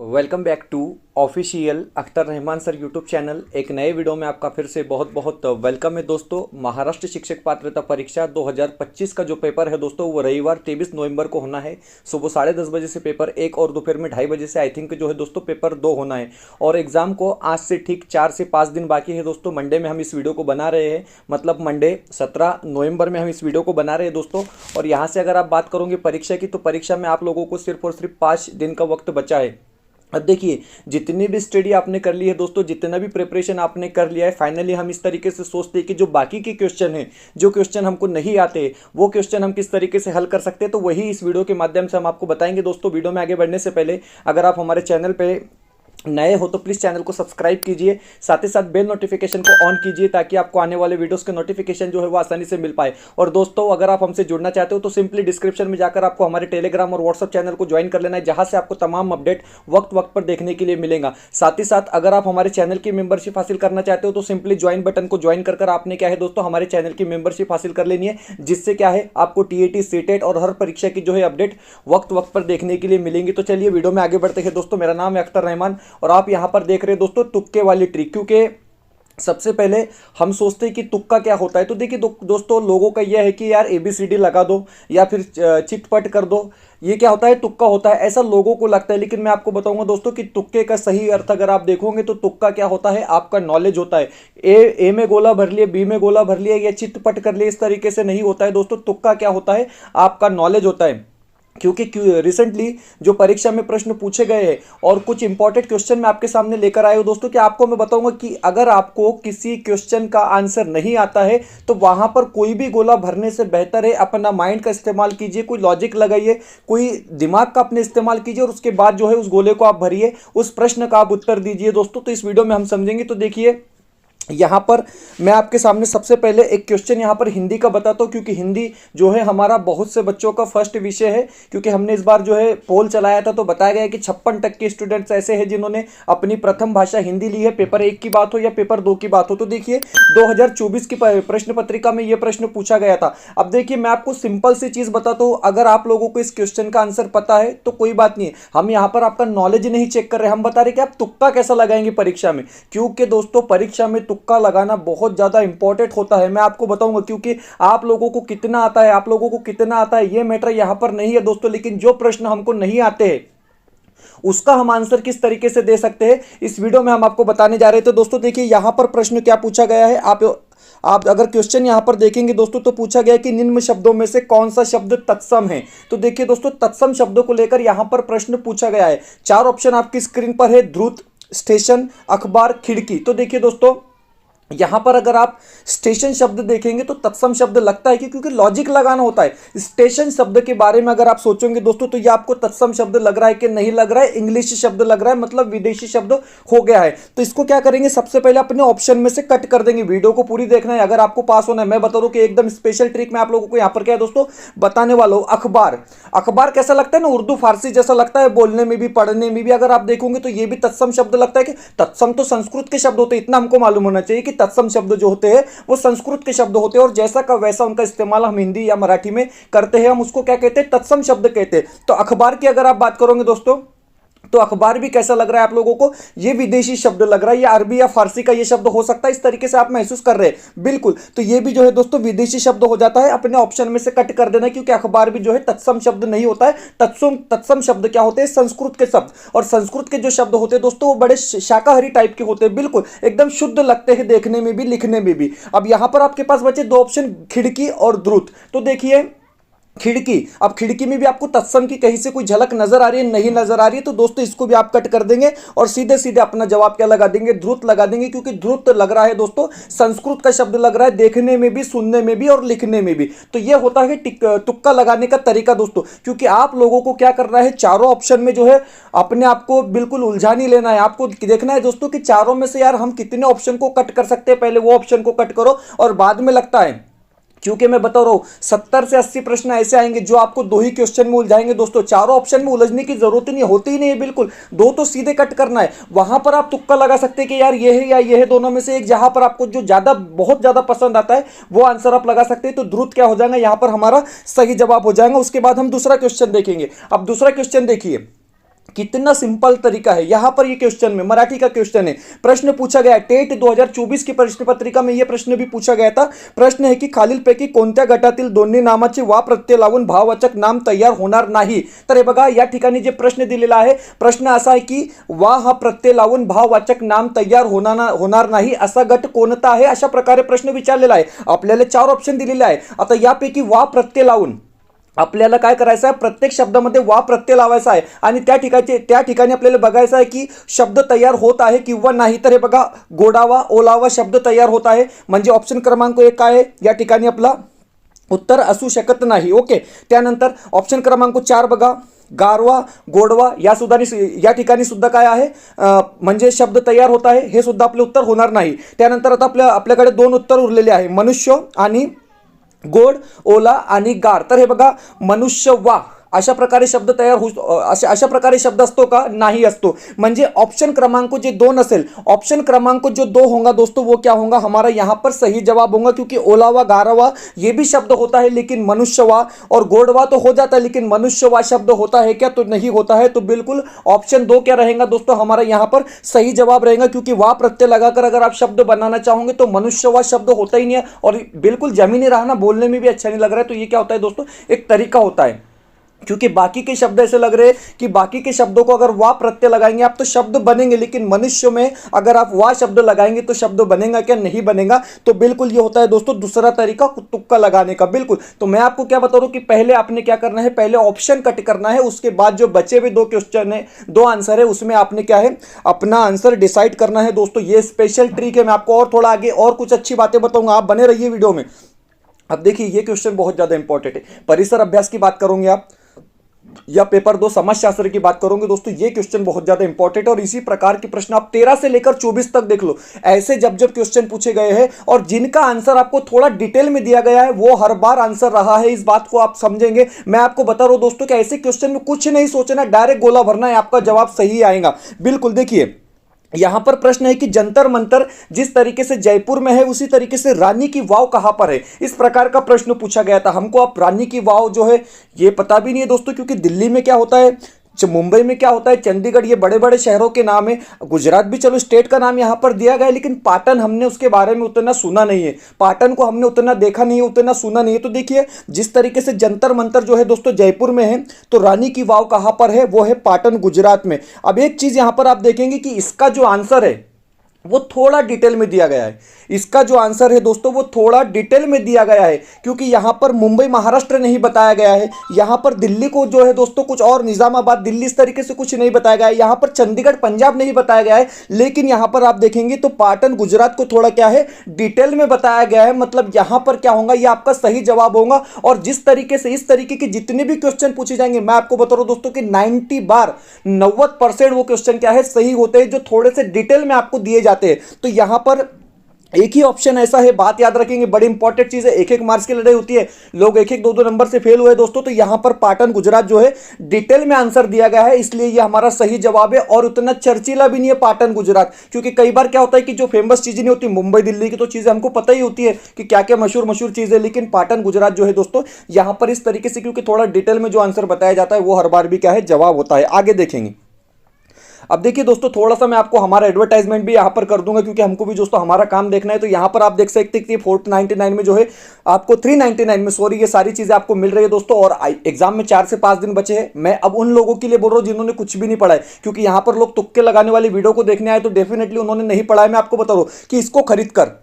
Welcome back to official Akhtar Rahman sir YouTube channel. एक नए video में आपका फिर से बहुत बहुत वेलकम है दोस्तों। महाराष्ट्र शिक्षक पात्रता परीक्षा 2025 का जो पेपर है दोस्तों वो रविवार 23 नवंबर को होना है। सुबह 10:30 बजे से पेपर 1 और दोपहर में 2:30 बजे से आई थिंक जो है दोस्तों पेपर 2 होना है। और एग्जाम को आज से ठीक 4 से 5 दिन बाकी है दोस्तों। मंडे में हम इस वीडियो को बना रहे हैं, मतलब मंडे 17 नवंबर में हम इस वीडियो को बना रहे हैं दोस्तों। और यहाँ से अगर आप बात करोगे परीक्षा की, तो परीक्षा में आप लोगों को सिर्फ और सिर्फ 5 दिन का वक्त बचा है। अब देखिए, जितनी भी स्टडी आपने कर ली है दोस्तों, जितना भी प्रिपरेशन आपने कर लिया है, फाइनली हम इस तरीके से सोचते हैं कि जो बाकी के क्वेश्चन हैं, जो क्वेश्चन हमको नहीं आते, वो क्वेश्चन हम किस तरीके से हल कर सकते हैं, तो वही इस वीडियो के माध्यम से हम आपको बताएंगे दोस्तों। वीडियो में आगे बढ़ने से पहले अगर आप हमारे चैनल पे नए हो तो प्लीज़ चैनल को सब्सक्राइब कीजिए, साथ ही साथ बेल नोटिफिकेशन को ऑन कीजिए ताकि आपको आने वाले वीडियोस के नोटिफिकेशन जो है वो आसानी से मिल पाए। और दोस्तों, अगर आप हमसे जुड़ना चाहते हो तो सिंपली डिस्क्रिप्शन में जाकर आपको हमारे टेलीग्राम और व्हाट्सअप चैनल को ज्वाइन कर लेना है, जहां से आपको तमाम अपडेट वक्त वक्त पर देखने के लिए मिलेगा। साथ ही साथ अगर आप हमारे चैनल की मेंबरशिप हासिल करना चाहते हो तो सिंपली ज्वाइन बटन को ज्वाइन कर आपने क्या है दोस्तों हमारे चैनल की मेंबरशिप हासिल कर लेनी है, जिससे क्या है आपको टीएटी, सीटेट और हर परीक्षा की जो है अपडेट वक्त वक्त पर देखने के लिए मिलेंगी। तो चलिए वीडियो में आगे बढ़ते हैं दोस्तों। मेरा नाम है अख्तर रहमान और आप यहाँ पर देख रहे हैं दोस्तों तुक्के वाली ट्रिक। क्योंकि सबसे पहले हम सोचते हैं कि तुक्का क्या होता है, तो देखिए दोस्तों, लोगों का यह है कि यार ABCD लगा दो या फिर चिटपट कर दो, ये क्या होता है, तुक्का होता है, ऐसा लोगों को लगता है। लेकिन मैं आपको बताऊंगा दोस्तों कि तुक्के का सही अर्थ अगर आप देखोगे तो तुक्का क्या होता है, आपका नॉलेज होता है। ए में गोला भर लिया, बी में गोला भर लिया या चिटपट कर लिया, इस तरीके से नहीं होता है दोस्तों। तुक्का क्या होता है, आपका नॉलेज होता है। क्योंकि रिसेंटली जो परीक्षा में प्रश्न पूछे गए हैं और कुछ इंपॉर्टेंट क्वेश्चन मैं आपके सामने लेकर आया हूं दोस्तों, कि आपको मैं बताऊंगा कि अगर आपको किसी क्वेश्चन का आंसर नहीं आता है तो वहां पर कोई भी गोला भरने से बेहतर है अपना माइंड का इस्तेमाल कीजिए, कोई लॉजिक लगाइए, कोई दिमाग का अपने इस्तेमाल कीजिए और उसके बाद जो है उस गोले को आप भरिए, उस प्रश्न का आप उत्तर दीजिए दोस्तों। तो इस वीडियो में हम समझेंगे। तो देखिए, यहाँ पर मैं आपके सामने सबसे पहले एक क्वेश्चन यहाँ पर हिंदी का बताता हूँ, क्योंकि हिंदी जो है हमारा बहुत से बच्चों का फर्स्ट विषय है। क्योंकि हमने इस बार जो है पोल चलाया था तो बताया गया कि 56% स्टूडेंट्स ऐसे हैं जिन्होंने अपनी प्रथम भाषा हिंदी ली है, पेपर 1 की बात हो या पेपर 2 की बात हो। तो देखिए 2024 की प्रश्न पत्रिका में यह प्रश्न पूछा गया था। अब देखिए, मैं आपको सिंपल सी चीज बताता हूँ, अगर आप लोगों को इस क्वेश्चन का आंसर पता है तो कोई बात नहीं है, हम यहाँ पर आपका नॉलेज नहीं चेक कर रहे, हम बता रहे कि आप तुक्का कैसा लगाएंगे परीक्षा में। क्योंकि दोस्तों, परीक्षा में तुक्का लगाना बहुत ज्यादा इंपॉर्टेंट होता है। मैं आपको बताऊंगा, क्योंकि आप लोगों को कितना आता है, आप लोगों को कितना आता है ये मैटर यहां पर नहीं है दोस्तों, लेकिन जो प्रश्न हमको नहीं आते हैं उसका हम आंसर किस तरीके से दे सकते हैं इस वीडियो में हम आपको बताने जा रहे थे दोस्तों। देखिए यहां पर प्रश्न क्या पूछा गया है, आप अगर क्वेश्चन यहां पर देखेंगे दोस्तों तो पूछा गया कि निम्न शब्दों में से कौन सा शब्द तत्सम है। तो देखिए दोस्तों, तत्सम शब्दों को लेकर यहां पर प्रश्न पूछा गया है। 4 ऑप्शन आपकी स्क्रीन पर है, द्रुत, स्टेशन, अखबार, खिड़की। तो देखिए दोस्तों, यहां पर अगर आप स्टेशन शब्द देखेंगे तो तत्सम शब्द लगता है कि क्योंकि लॉजिक लगाना होता है। स्टेशन शब्द के बारे में अगर आप सोचोगे दोस्तों तो ये आपको तत्सम शब्द लग रहा है कि नहीं लग रहा है, इंग्लिश शब्द लग रहा है, मतलब विदेशी शब्द हो गया है। तो इसको क्या करेंगे, सबसे पहले अपने ऑप्शन में से कट कर देंगे। वीडियो को पूरी देखना है अगर आपको पास होना है। मैं बता रहा हूं कि एकदम स्पेशल ट्रिक मैं आप लोगों को यहां पर क्या है दोस्तों बताने वाला हूं। अखबार, अखबार कैसा लगता है ना, उर्दू फारसी जैसा लगता है, बोलने में भी पढ़ने में भी। अगर आप देखोगे तो ये भी तत्सम शब्द लगता है कि तत्सम तो संस्कृत के शब्द होते हैं, इतना हमको मालूम होना चाहिए कि तत्सम शब्द जो होते हैं वो संस्कृत के शब्द होते हैं और जैसा का वैसा उनका इस्तेमाल हम हिंदी या मराठी में करते हैं, हम उसको क्या कहते हैं, तत्सम शब्द कहते हैं। तो अखबार की अगर आप बात करोगे दोस्तों तो अखबार भी कैसा लग रहा है आप लोगों को, ये विदेशी शब्द लग रहा है, ये अरबी या फारसी का ये शब्द हो सकता है, इस तरीके से आप महसूस कर रहे हैं बिल्कुल। तो ये भी जो है दोस्तों विदेशी शब्द हो जाता है, अपने ऑप्शन में से कट कर देना, क्योंकि अखबार भी जो है तत्सम शब्द नहीं होता है। तत्सम शब्द क्या होते हैं, संस्कृत के शब्द, और संस्कृत के जो शब्द होते हैं दोस्तों वो बड़े शाकाहारी टाइप के होते हैं, बिल्कुल एकदम शुद्ध लगते हैं देखने में भी, लिखने में भी। अब यहां पर आपके पास बचे 2 ऑप्शन, खिड़की और द्रुत। तो देखिए खिड़की, अब खिड़की में भी आपको तत्सम की कहीं से कोई झलक नजर आ रही है, नहीं नजर आ रही है, तो दोस्तों इसको भी आप कट कर देंगे और सीधे सीधे अपना जवाब क्या लगा देंगे, द्रुत लगा देंगे। क्योंकि द्रुत लग रहा है दोस्तों संस्कृत का शब्द लग रहा है, देखने में भी, सुनने में भी और लिखने में भी। तो यह होता है तुक्का लगाने का तरीका दोस्तों। क्योंकि आप लोगों को क्या करना है, चारों ऑप्शन में जो है अपने आप को बिल्कुल उलझा नहीं लेना है। आपको देखना है दोस्तों कि चारों में से यार हम कितने ऑप्शन को कट कर सकते हैं, पहले वो ऑप्शन को कट करो और बाद में लगता है। क्योंकि मैं बता रहा हूं 70 से 80 प्रश्न ऐसे आएंगे जो आपको 2 ही क्वेश्चन में उलझाएंगे दोस्तों। चारों ऑप्शन में उलझने की जरूरत नहीं होती ही नहीं है, बिल्कुल 2 तो सीधे कट करना है। वहां पर आप तुक्का लगा सकते हैं कि यार ये है या ये है, दोनों में से एक, जहां पर आपको जो ज्यादा बहुत ज्यादा पसंद आता है वो आंसर आप लगा सकते हैं। तो द्रुत क्या हो जाएगा, यहां पर हमारा सही जवाब हो जाएगा। उसके बाद हम दूसरा क्वेश्चन देखेंगे। अब दूसरा क्वेश्चन देखिए, कितना सिंपल तरीका है। यहां पर ये क्वेश्चन में मराठी का क्वेश्चन है, प्रश्न पूछा गया टेट 2024 की प्रश्न पत्रिका में ये प्रश्न भी पूछा गया था। प्रश्न है की खालीलपैकी कोणत्या गटातील दोन्ही नामाचे वा प्रत्यय लावून भाववाचक नाम तयार होणार नाही। तर हे बघा या ठिकाणी जे प्रश्न दिलेला आहे, प्रश्न असा आहे की वा हा प्रत्यय लावून भाववाचक नाम तयार होणार नाही असा गट कोणता आहे, अशा प्रकारे प्रश्न विचारलेला आहे। आपल्याला 4 ऑप्शन दिलेले आहे। आता यापैकी वा प्रत्यय लावून आपल्याला काय करायचं आहे, प्रत्येक शब्दामध्ये वा प्रत्यय लावायचा आहे आणि त्या ठिकाणी आपल्याला बघायचं आहे की शब्द तयार होत आहे किंवा नाही। तर हे बघा गोडावा ओलावा शब्द तयार होत आहे, म्हणजे ऑप्शन क्रमांक 1 काय आहे, या ठिकाणी आपला उत्तर असू शकत नाही। ओके, त्यानंतर ऑप्शन क्रमांक 4 बघा गारवा गोडवा या ठिकाणी सुद्धा काय आहे, म्हणजे शब्द तयार होत आहे, हे सुद्धा आपले उत्तर होणार नाही। त्यानंतर आता आपल्याकडे 2 उत्तर उरलेले आहे, मनुष्य आणि गोड ओला आणि गार। तर हे बघा मनुष्य वा अशा प्रकारे शब्द तयार अशा प्रकारे शब्द असतो का, नहीं असतो। म्हणजे ऑप्शन क्रमांक जो 2 असेल, ऑप्शन क्रमांक जो 2 होगा दोस्तों वो क्या होगा, हमारा यहाँ पर सही जवाब होगा, क्योंकि ओलावा गारवा ये भी शब्द होता है लेकिन मनुष्यवा और गोडवा तो हो जाता है, लेकिन मनुष्यवा शब्द होता है क्या, तो नहीं होता है। तो बिल्कुल ऑप्शन 2 क्या रहेगा दोस्तों, हमारा यहाँ पर सही जवाब रहेगा, क्योंकि वा प्रत्यय लगाकर अगर आप शब्द बनाना चाहोगे तो मनुष्यवा शब्द होता ही नहीं है और बिल्कुल जमीनी रहना, बोलने में भी अच्छा नहीं लग रहा है। तो ये क्या होता है दोस्तों, एक तरीका होता है, क्योंकि बाकी के शब्द ऐसे लग रहे हैं कि बाकी के शब्दों को अगर वा प्रत्यय लगाएंगे आप तो शब्द बनेंगे, लेकिन मनुष्य में अगर आप वा शब्द लगाएंगे तो शब्द बनेगा क्या, नहीं बनेगा। तो बिल्कुल ये होता है दोस्तों दूसरा तरीका तुक्का लगाने का। बिल्कुल, तो मैं आपको क्या बता रहा हूं कि पहले आपने क्या करना है, पहले ऑप्शन कट करना है, उसके बाद जो बचे हुए 2 क्वेश्चन है, 2 आंसर है, उसमें आपने क्या है अपना आंसर डिसाइड करना है। दोस्तों ये स्पेशल ट्रिक है, मैं आपको और थोड़ा आगे और कुछ अच्छी बातें बताऊंगा, आप बने रहिए वीडियो में। अब देखिए ये क्वेश्चन बहुत ज्यादा इंपॉर्टेंट है, परिसर अभ्यास की बात करोगे आप या पेपर 2 समाजशास्त्र की बात करोगे दोस्तों, ये क्वेश्चन बहुत ज्यादा इंपॉर्टेंट है। और इसी प्रकार के प्रश्न आप 13 से लेकर 24 तक देख लो, ऐसे जब क्वेश्चन पूछे गए हैं और जिनका आंसर आपको थोड़ा डिटेल में दिया गया है वो हर बार आंसर रहा है, इस बात को आप समझेंगे। मैं आपको बता रहा हूं दोस्तों कि ऐसे क्वेश्चन में कुछ नहीं सोचना, डायरेक्ट गोला भरना है, आपका जवाब सही आएगा। बिल्कुल देखिए यहां पर प्रश्न है कि जंतर मंतर जिस तरीके से जयपुर में है उसी तरीके से रानी की वाव कहां पर है, इस प्रकार का प्रश्न पूछा गया था। हमको अब रानी की वाव जो है ये पता भी नहीं है दोस्तों, क्योंकि दिल्ली में क्या होता है, मुंबई में क्या होता है, चंडीगढ़, ये बड़े बड़े शहरों के नाम है। गुजरात भी चलो स्टेट का नाम यहाँ पर दिया गया है, लेकिन पाटन हमने उसके बारे में उतना सुना नहीं है, पाटन को हमने उतना देखा नहीं है, उतना सुना नहीं है। तो देखिए जिस तरीके से जंतर मंतर जो है दोस्तों जयपुर में है, तो रानी की वाव कहाँ पर है, वो है पाटन गुजरात में। अब एक चीज यहाँ पर आप देखेंगे कि इसका जो आंसर है वो थोड़ा डिटेल में दिया गया है, इसका जो आंसर है दोस्तों वो थोड़ा डिटेल में दिया गया है, क्योंकि यहां पर मुंबई महाराष्ट्र नहीं बताया गया है, यहां पर दिल्ली को जो है दोस्तों कुछ और, निजामाबाद दिल्ली इस तरीके से कुछ नहीं बताया गया है, यहां पर चंडीगढ़ पंजाब नहीं बताया गया है, लेकिन यहां पर आप देखेंगे तो पाटन गुजरात को थोड़ा क्या है डिटेल में बताया गया है। मतलब यहां पर क्या होगा, ये आपका सही जवाब होगा। और जिस तरीके से इस तरीके के जितने भी क्वेश्चन पूछे जाएंगे, मैं आपको बता रहा हूं दोस्तों कि 90% वो क्वेश्चन क्या है सही होते हैं, जो थोड़े से डिटेल में आपको दिए जाते हैं। तो यहां पर एक ही ऑप्शन ऐसा है, बात याद रखेंगे, बड़ी इंपॉर्टेंट चीज है, 1-1 मार्क्स की लड़ाई होती है, लोग 1-1 2-2 नंबर से फेल हुए दोस्तों। तो यहां पर पाटन गुजरात जो है डिटेल में आंसर दिया गया है, इसलिए ये हमारा सही जवाब है। और उतना चर्चिला भी नहीं है पाटन गुजरात, क्योंकि कई बार क्या होता है कि जो फेमस चीजें नहीं होती, मुंबई दिल्ली की तो चीजें हमको पता ही होती है कि क्या क्या मशहूर चीजें, लेकिन पाटन गुजरात जो है दोस्तों यहां पर इस तरीके से, क्योंकि थोड़ा डिटेल में जो आंसर बताया जाता है वो हर बार भी क्या है जवाब होता है। आगे देखेंगे। अब देखिए दोस्तों थोड़ा सा मैं आपको हमारा एडवर्टाइजमेंट भी यहाँ पर कर दूंगा, क्योंकि हमको भी दोस्तों हमारा काम देखना है। तो यहाँ पर आप देख सकते हैं कि 499 में जो है आपको 399 में, सॉरी, ये सारी चीजें आपको मिल रही है दोस्तों। और एग्जाम में 4 से 5 दिन बचे हैं। मैं अब उन लोगों के लिए बोल रहा हूँ जिन्होंने कुछ भी नहीं पढ़ा है, क्योंकि यहाँ पर लोग तुक्के लगाने वाली वीडियो को देखने आए तो डेफिनेटली उन्होंने नहीं पढ़ा है। मैं आपको बता रहा हूँ कि इसको खरीद कर,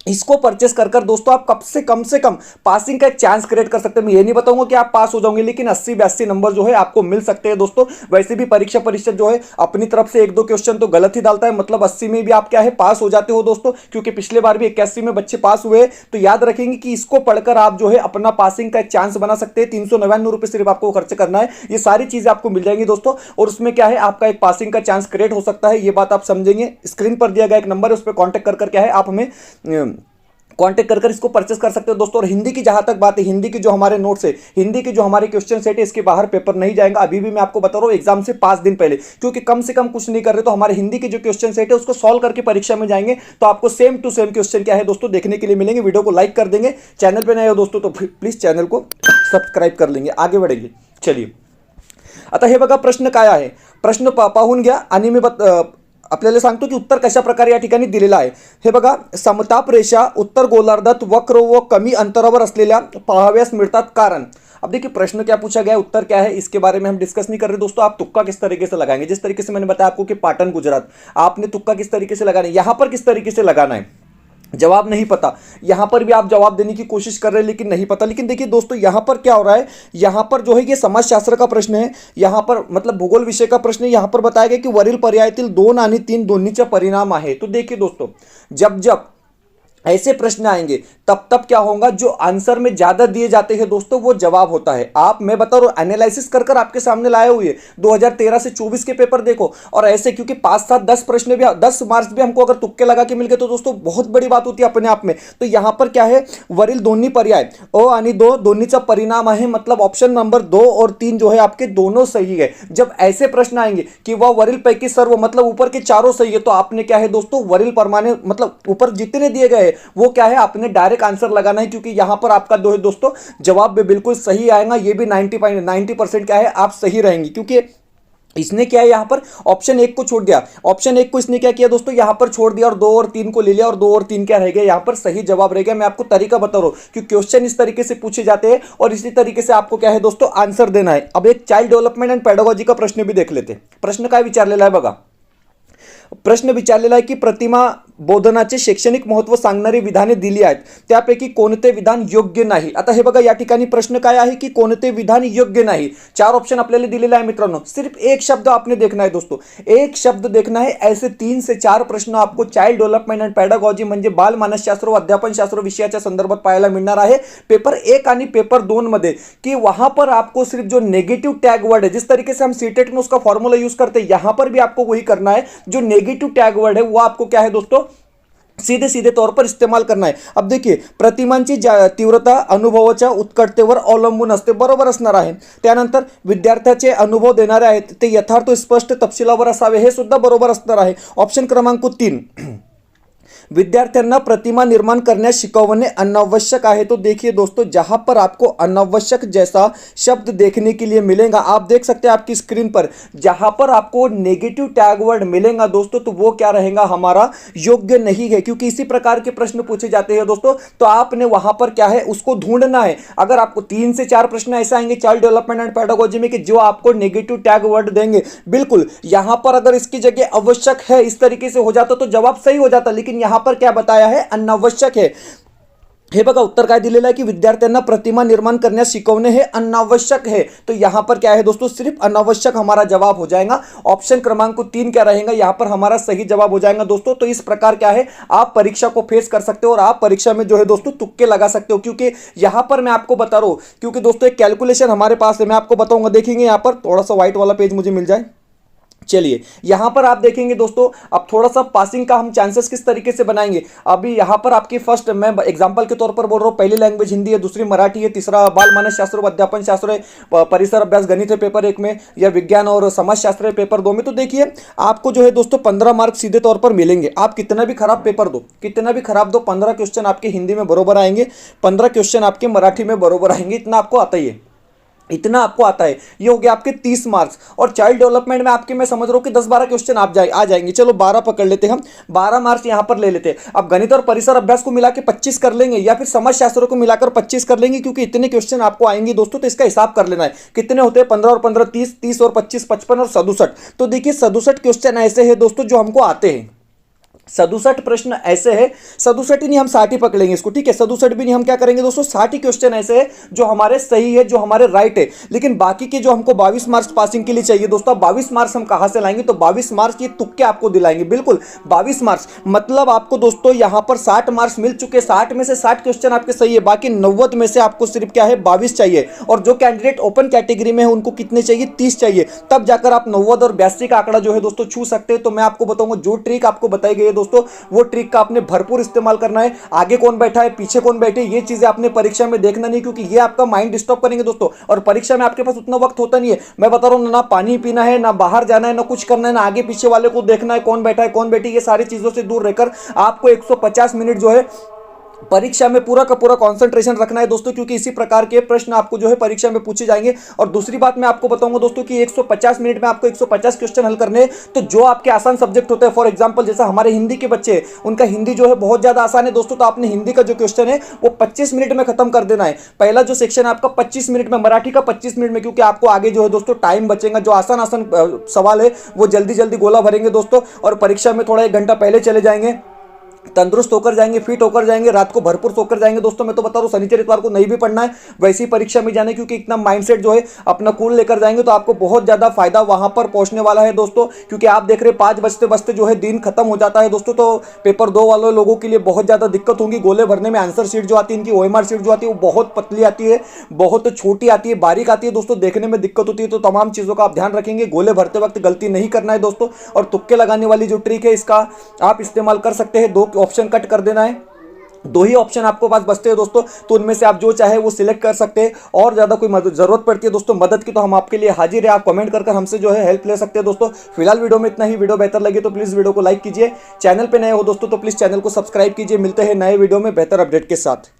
इसको परचेस कर दोस्तों आप कम से कम पासिंग का एक चांस क्रिएट कर सकते हैं। मैं ये नहीं बताऊंगा कि आप पास हो जाओगे, लेकिन 80-82 नंबर जो है आपको मिल सकते हैं दोस्तों। वैसे भी परीक्षा परिषद जो है अपनी तरफ से 1-2 क्वेश्चन तो गलत ही डालता है, मतलब 80 में भी आप क्या है पास हो जाते हो दोस्तों, क्योंकि पिछले बार भी 81 में बच्चे पास हुए। तो याद रखेंगे कि इसको पढ़कर आप जो है अपना पासिंग का एक चांस बना सकते हैं। 399 रुपये सिर्फ आपको खर्च करना है, ये सारी चीजें आपको मिल जाएंगी दोस्तों। और उसमें क्या है आपका एक पासिंग का चांस क्रिएट हो सकता है, ये बात आप समझेंगे। स्क्रीन पर दिया गया एक नंबर है, उस पर कॉन्टेक्ट कर क्या है आप हमें कांटेक्ट कर इसको परचेस कर सकते हो दोस्तों। और हिंदी की जहां तक बात है, हिंदी के जो हमारे नोट्स है, हिंदी के जो हमारे क्वेश्चन सेट है, इसके बाहर पेपर नहीं जाएगा। अभी भी मैं आपको बता रहा हूं एग्जाम से 5 दिन पहले, क्योंकि कम से कम कुछ नहीं कर रहे, तो हमारे हिंदी के जो क्वेश्चन सेट है उसको सॉल्व करके परीक्षा में जाएंगे, तो आपको सेम टू सेम क्वेश्चन क्या है दोस्तों देखने के लिए मिलेंगे। वीडियो को लाइक कर देंगे, चैनल पर नए हो दोस्तों तो प्लीज चैनल को सब्सक्राइब कर लेंगे। आगे बढ़ेंगे, चलिए आता हे बघा प्रश्न काय आहे, प्रश्न पाहून घ्या आणि मी आपल्याला सांगतो की उत्तर कशा प्रकारे या ठिकाणी दिलेलं आहे. हे बघा, समताप रेषा उत्तर गोलार्धात वक्र व कमी अंतरावर असलेल्या पाहाव्यास मिळतात कारण. अब देखिए प्रश्न क्या पूछा गया है, उत्तर क्या है, इसके बारे में हम डिस्कस नहीं कर रहे दोस्तों. आप तुक्का किस तरीके से लगाएंगे, जिस तरीके से मैंने बताया आपको कि पाटन गुजरात, आपने तुक्का किस तरीके से लगाना है, यहां पर किस तरीके से लगाना है. जवाब नहीं पता, यहां पर भी आप जवाब देने की कोशिश कर रहे हैं लेकिन नहीं पता. लेकिन देखिए दोस्तों यहां पर क्या हो रहा है, यहां पर जो है ये समाजशास्त्र का प्रश्न है, यहां पर मतलब भूगोल विषय का प्रश्न है. यहां पर बताया गया की वरील पर्यायातील 2 आणि 3 दोन्हीचा परिणाम आहे. तो देखिए दोस्तों जब जब ऐसे प्रश्न आएंगे तब तब क्या होगा, जो आंसर में ज्यादा दिए जाते हैं दोस्तों वो जवाब होता है. आप मैं बता रहा हूं एनालिसिस कर कर आपके सामने लाए हुए 2013 से 24 के पेपर देखो, और ऐसे क्योंकि 5 7 10 प्रश्न भी 10 मार्क्स भी हमको अगर तुक्के लगा के मिल गए तो दोस्तों बहुत बड़ी बात होती है अपने आप में. तो यहां पर क्या है, वरील दोन्ही पर्याय अ आणि 2 दोन्हीचा परिणाम आहे, मतलब ऑप्शन नंबर 2 और 3 जो है आपके दोनों सही है. जब ऐसे प्रश्न आएंगे कि वह वरील पैकी सर्व मतलब ऊपर के चारों सही है, तो आपने क्या है दोस्तों वरील परमाने मतलब ऊपर जितने दिए गए वो क्या है, आपने डायरेक्ट आंसर लगाना है, क्योंकि यहां पर आपका दो है दोस्तों जवाब भी बिल्कुल सही आएगा. ये भी 90% क्या है आप सही रहेंगे, क्योंकि इसने क्या है यहां पर ऑप्शन 1 को छोड़ दिया. ऑप्शन 1 को इसने क्या किया दोस्तों, यहां पर छोड़ दिया और 2 और 3 को ले लिया, और 2 और 3 क्या रह गया, यहां पर सही जवाब रह गया. मैं आपको तरीका बता रहा हूं कि क्वेश्चन इस तरीके से पूछे जाते हैं और इसी तरीके से आपको क्या है दोस्तों आंसर देना है. अब एक चाइल्ड डेव्हलपमेंट एंड पेडागॉजी का प्रश्न भी देख लेते. प्रश्न काय विचारलेला आहे बघा, प्रश्न विचारलेला आहे की प्रतिमा बोधनाचे शैक्षणिक महत्व सांगणारी विधाने दिली आहेत, त्यापैकी कोणते विधान योग्य नाही. आता हे बघा या ठिकाणी प्रश्न काय आहे की कोणते विधान योग्य नाही. 4 ऑप्शन आपल्याला दिलेले आहे मित्रांनो. सिर्फ एक शब्द आपने देखना है दोस्तों, एक शब्द देखना है. ऐसे 3 से 4 प्रश्न आपको चाइल्ड डेव्हलपमेंट अँड पेडागॉजी म्हणजे बाल मानसशास्त्र व अध्यापनशास्त्र विषयाच्या संदर्भात पाहायला मिळणार आहे पेपर 1 आणि पेपर 2 मध्ये, कि वहां पर आपको सिर्फ जो नेगेटिव टैग वर्ड है, जिस तरीके से हम सीटेट में उसका फॉर्मूला यूज करते हैं, यहां पर भी आपको वही करना है. जो नेगेटिव टैग वर्ड है वो आपको क्या है दोस्तों सीधे सीधे तौर पर इस्तेमाल करना है. अब देखिए प्रतिमांची तीव्रता अनुभवाच्या उत्कटतेवर अवलंबून असते, बरोबर असणार आहे. त्यानंतर विद्यार्थ्याचे अनुभव देणारे आहेत ते यथार्थ स्पष्ट तपशिलावर असावे, हे सुद्धा बरोबर असणार आहे. ऑप्शन क्रमांक 3 विद्यार्थ्यांना प्रतिमा निर्माण करने शिकवने अनावश्यक है. तो देखिए दोस्तों जहां पर आपको अनावश्यक जैसा शब्द देखने के लिए मिलेगा, आप देख सकते हैं आपकी स्क्रीन पर, जहां पर आपको नेगेटिव टैग वर्ड मिलेगा दोस्तों तो वो क्या रहेगा, हमारा योग्य नहीं है, क्योंकि इसी प्रकार के प्रश्न पूछे जाते हैं दोस्तों. तो आपने वहां पर क्या है उसको ढूंढना है. अगर आपको 3 से 4 प्रश्न ऐसे आएंगे चाइल्ड डेवलपमेंट एंड पेडागॉजी में कि जो आपको नेगेटिव टैग वर्ड देंगे, बिल्कुल यहां पर अगर इसकी जगह आवश्यक है इस तरीके से हो जाता तो जवाब सही हो जाता. लेकिन यहां पर क्या बताया है, अनावश्यक है. हे बघा उत्तर काय दिलेलं आहे की विद्यार्थ्यांना प्रतिमा निर्माण करण्यास शिकवणे हे अनावश्यक है. तो यहां पर क्या है दोस्तों, सिर्फ अनावश्यक हमारा जवाब हो जाएगा. ऑप्शन क्रमांक 3 क्या रहेगा, यहां पर हमारा सही जवाब हो जाएगा दोस्तों. तो इस प्रकार क्या है आप परीक्षा को फेस कर सकते हो और आप परीक्षा में जो है दोस्तों तुक्के लगा सकते हो, क्योंकि यहां पर मैं आपको बता रहा हूं, क्योंकि दोस्तों एक कैलकुलेशन हमारे पास है, मैं आपको बताऊंगा. देखेंगे यहां पर थोड़ा सा व्हाइट वाला पेज मुझे मिल जाए. चलिए यहां पर आप देखेंगे दोस्तों, अब थोड़ा सा पासिंग का हम चांसेस किस तरीके से बनाएंगे. अभी यहां पर आपकी फर्स्ट मैं एग्जांपल के तौर पर बोल रहा हूं, पहली लैंग्वेज हिंदी है, दूसरी मराठी है, तीसरा बाल मानस शास्त्र व अध्यापन शास्त्र है, परिसर अभ्यास गणित है पेपर 1 में, या विज्ञान और समाजशास्त्र है पेपर 2 में. तो देखिए आपको जो है दोस्तों 15 मार्क्स सीधे तौर पर मिलेंगे. आप कितना भी खराब पेपर दो, कितना भी खराब दो, 15 क्वेश्चन आपके हिंदी में बरोबर आएंगे, 15 क्वेश्चन आपके मराठी में बरोबर आएंगे. इतना आपको आता ही है, इतना आपको आता है. ये हो गया आपके 30 मार्क्स. और चाइल्ड डेवलपमेंट में आपके मैं समझ रहा हूं कि 10-12 क्वेश्चन आप आ जाएंगे. चलो 12 पकड़ लेते हैं हम, 12 मार्क्स यहां पर ले लेते हैं. अब गणित और परिसर अभ्यास को मिला के 25 कर लेंगे, या फिर समाज शास्त्र को मिलाकर 25 कर लेंगे, क्योंकि इतने क्वेश्चन आपको आएंगे दोस्तों. तो इसका हिसाब कर लेना है कितने होते हैं, 15 और 15 30, 30 और 25 55 और 67. तो देखिए 67 क्वेश्चन ऐसे हैं दोस्तों जो हमको आते हैं. 67 प्रश्न ऐसे हैं, 67 ही नहीं हम 60 ही पकड़ेंगे इसको, ठीक है. 67 भी नहीं, हम क्या करेंगे दोस्तों 60 ही क्वेश्चन ऐसे हैं जो हमारे सही है, जो हमारे राइट है. लेकिन बाकी के जो हमको 22 मार्क्स पासिंग के लिए चाहिए दोस्तों, 22 मार्क्स हम कहां से लाएंगे, तो 22 मार्क्स ये तुक्के आपको दिलाएंगे. बिल्कुल 22 मार्क्स मतलब आपको दोस्तों यहां पर 60 मार्क्स मिल चुके. 60 में से 60 क्वेश्चन आपके सही है, बाकी 90 में से आपको सिर्फ क्या है 22 चाहिए. और जो कैंडिडेट ओपन कैटेगरी में है उनको कितने चाहिए, 30 चाहिए. तब जाकर आप 90 और 82 का आंकड़ा जो है दोस्तों छू सकते हैं. तो मैं आपको बताऊंगा जो ट्रिक आपको बताई गई है दोस्तों, वो ट्रिक का आपने भरपूर इस्तेमाल करना है. आगे कौन बैठा है, पीछे कौन बैठे, ये चीजें आपने परीक्षा में देखना नहीं, क्योंकि ये आपका माइंड डिस्टर्ब करेंगे दोस्तों. और परीक्षा में आपके पास उतना वक्त होता नहीं है. मैं बता रहा हूं ना पानी पीना है, ना बाहर जाना है, ना कुछ करना है, ना आगे पीछे वाले को देखना है कौन बैठा है कौन बैठी, ये सारी चीजों से दूर रहकर आपको 150 मिनट जो है परीक्षा में पूरा का पूरा कंसंट्रेशन रखना है दोस्तों, क्योंकि इसी प्रकार के प्रश्न आपको जो है परीक्षा में पूछे जाएंगे। और दूसरी बात मैं आपको बताऊंगा दोस्तों कि 150 मिनट में आपको 150 क्वेश्चन हल करने हैं। तो जो आपके आसान सब्जेक्ट होते हैं, फॉर एग्जांपल जैसा हमारे हिंदी के बच्चे, उनका हिंदी जो है बहुत ज्यादा आसान है दोस्तों, तो आपने हिंदी का जो क्वेश्चन है वो 25 मिनट में खत्म कर देना है। पहला जो सेक्शन है आपका 25 मिनट में, मराठी का 25 मिनट में, क्योंकि आपको आगे जो है दोस्तों टाइम बचेगा। जो आसान आसान सवाल है वो जल्दी जल्दी गोला भरेंगे दोस्तों, और परीक्षा में थोड़ा 1 घंटा पहले चले जाएंगे, तंदुरुस्त होकर जाएंगे, फिट होकर जाएंगे, रात को भरपूर सोकर जाएंगे दोस्तों। मैं तो बता रहा हूं शनिचर इतवार को नहीं भी पढ़ना है, वैसी परीक्षा में जाने, क्योंकि इतना माइंडसेट जो है अपना कूल लेकर जाएंगे तो आपको बहुत ज्यादा फायदा वहां पर पहुंचने वाला है दोस्तों। क्योंकि आप देख रहे हैं 5 बजते बजते जो है दिन खत्म हो जाता है दोस्तों, तो पेपर 2 वाले लोगों के लिए बहुत ज्यादा दिक्कत होगी गोले भरने में। आंसर शीट जो आती है इनकी, OMR शीट जो आती है वो बहुत पतली आती है, बहुत छोटी आती है, बारीक आती है दोस्तों, देखने में दिक्कत होती है। तो तमाम चीजों का आप ध्यान रखेंगे, गोले भरते वक्त गलती नहीं करना है दोस्तों। और तुक्के लगाने वाली जो ट्रिक है इसका आप इस्तेमाल कर सकते हैं। 2 ऑप्शन कट कर देना है, 2 ही ऑप्शन आपको पास बचते हैं दोस्तों, तो उनमें से आप जो चाहे वो सिलेक्ट कर सकते हैं। और ज्यादा कोई जरूरत पड़ती है दोस्तों मदद की, तो हम आपके लिए हाजिर है। आप कमेंट कर हमसे जो है हेल्प ले सकते हैं दोस्तों। फिलहाल वीडियो में इतना ही। वीडियो बेहतर लगे तो प्लीज वीडियो को लाइक कीजिए, चैनल पे नए हो दोस्तों तो प्लीज चैनल को सब्सक्राइब कीजिए। मिलते हैं नए वीडियो में बेहतर अपडेट के साथ।